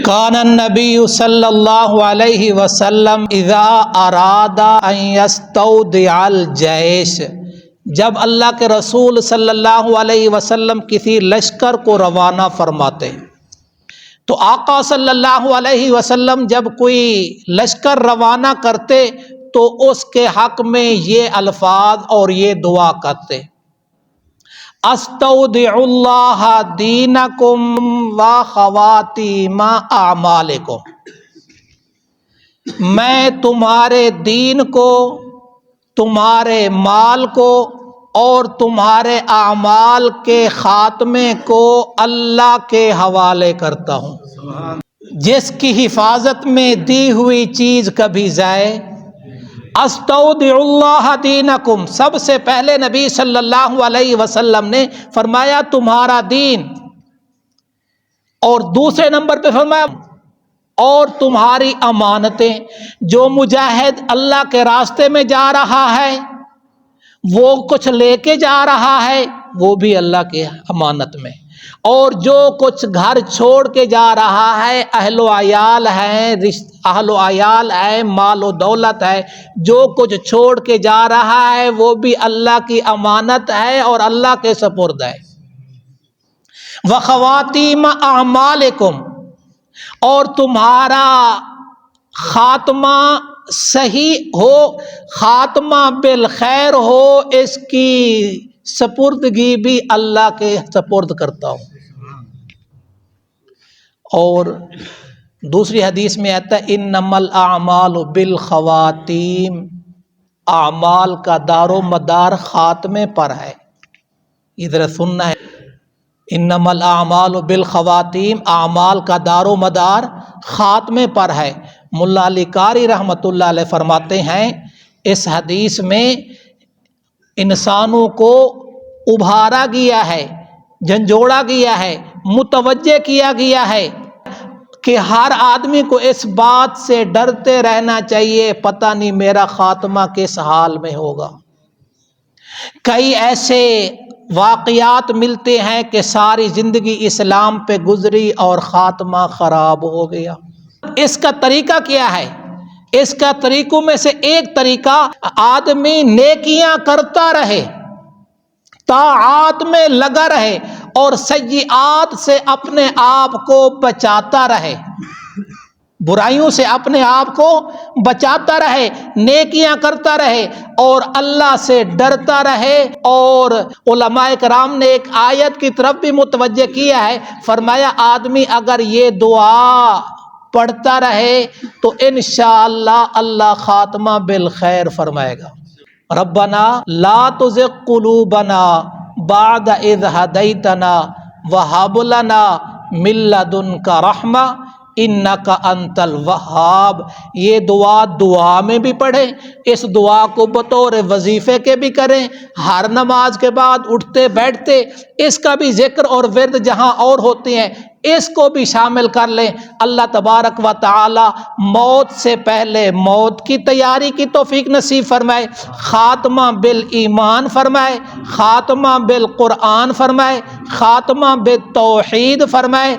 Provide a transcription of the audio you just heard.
کان النبی صلی اللہ علیہ وسلم اذا اراد ان یستودع الجیش، جب اللہ کے رسول صلی اللہ علیہ وسلم کسی لشکر کو روانہ فرماتے تو آقا صلی اللہ علیہ وسلم جب کوئی لشکر روانہ کرتے تو اس کے حق میں یہ الفاظ اور یہ دعا کرتے: استودع اللہ دینکم و خواتیم اعمالکم، میں تمہارے دین کو، تمہارے مال کو اور تمہارے اعمال کے خاتمے کو اللہ کے حوالے کرتا ہوں۔ جس کی حفاظت میں دی ہوئی چیز کبھی ضائع۔ استودع اللہ دینکم، سب سے پہلے نبی صلی اللہ علیہ وسلم نے فرمایا تمہارا دین، اور دوسرے نمبر پہ فرمایا اور تمہاری امانتیں۔ جو مجاہد اللہ کے راستے میں جا رہا ہے، وہ کچھ لے کے جا رہا ہے، وہ بھی اللہ کے امانت میں، اور جو کچھ گھر چھوڑ کے جا رہا ہے، اہل و عیال ہے، مال و دولت ہے، جو کچھ چھوڑ کے جا رہا ہے وہ بھی اللہ کی امانت ہے اور اللہ کے سپرد ہے۔ وَخَوَاتِيمَ أَعْمَالِكُمْ، اور تمہارا خاتمہ صحیح ہو، خاتمہ بالخیر ہو، اس کی سپردگی بھی اللہ کے سپرد کرتا ہوں۔ اور دوسری حدیث میں آتا ہے انما الاعمال بالخواتیم، اعمال کا دار و مدار خاتمے پر ہے۔ ادھر سننا ہے، انما الاعمال بالخواتیم، اعمال کا دار و مدار خاتمے پر ہے۔ ملا علی قاری رحمۃ اللہ علیہ فرماتے ہیں اس حدیث میں انسانوں کو ابھارا گیا ہے، جھنجھوڑا گیا ہے، متوجہ کیا گیا ہے کہ ہر آدمی کو اس بات سے ڈرتے رہنا چاہیے پتہ نہیں میرا خاتمہ کس حال میں ہوگا۔ کئی ایسے واقعات ملتے ہیں کہ ساری زندگی اسلام پہ گزری اور خاتمہ خراب ہو گیا۔ اس کا طریقہ کیا ہے؟ اس کا طریقوں میں سے ایک طریقہ، آدمی نیکیاں کرتا رہے، طاعات میں لگا رہے اور سیئات سے اپنے آپ کو بچاتا رہے، برائیوں سے اپنے آپ کو بچاتا رہے، نیکیاں کرتا رہے اور اللہ سے ڈرتا رہے۔ اور علماء کرام نے ایک آیت کی طرف بھی متوجہ کیا ہے، فرمایا آدمی اگر یہ دعا پڑھتا رہے تو انشاءاللہ اللہ خاتمہ بالخیر فرمائے گا۔ ربنا لا تزغ قلوبنا بعد اذ ہدیتنا وہب لنا من لدنک رحمہ انک انت الوہاب۔ یہ دعا میں بھی پڑھیں، اس دعا کو بطور وظیفے کے بھی کریں، ہر نماز کے بعد اٹھتے بیٹھتے اس کا بھی ذکر اور ورد جہاں اور ہوتے ہیں اس کو بھی شامل کر لیں۔ اللہ تبارک و تعالی موت سے پہلے موت کی تیاری کی توفیق نصیب فرمائے، خاتمہ بالایمان فرمائے، خاتمہ بالقرآن فرمائے، خاتمہ بالتوحید فرمائے۔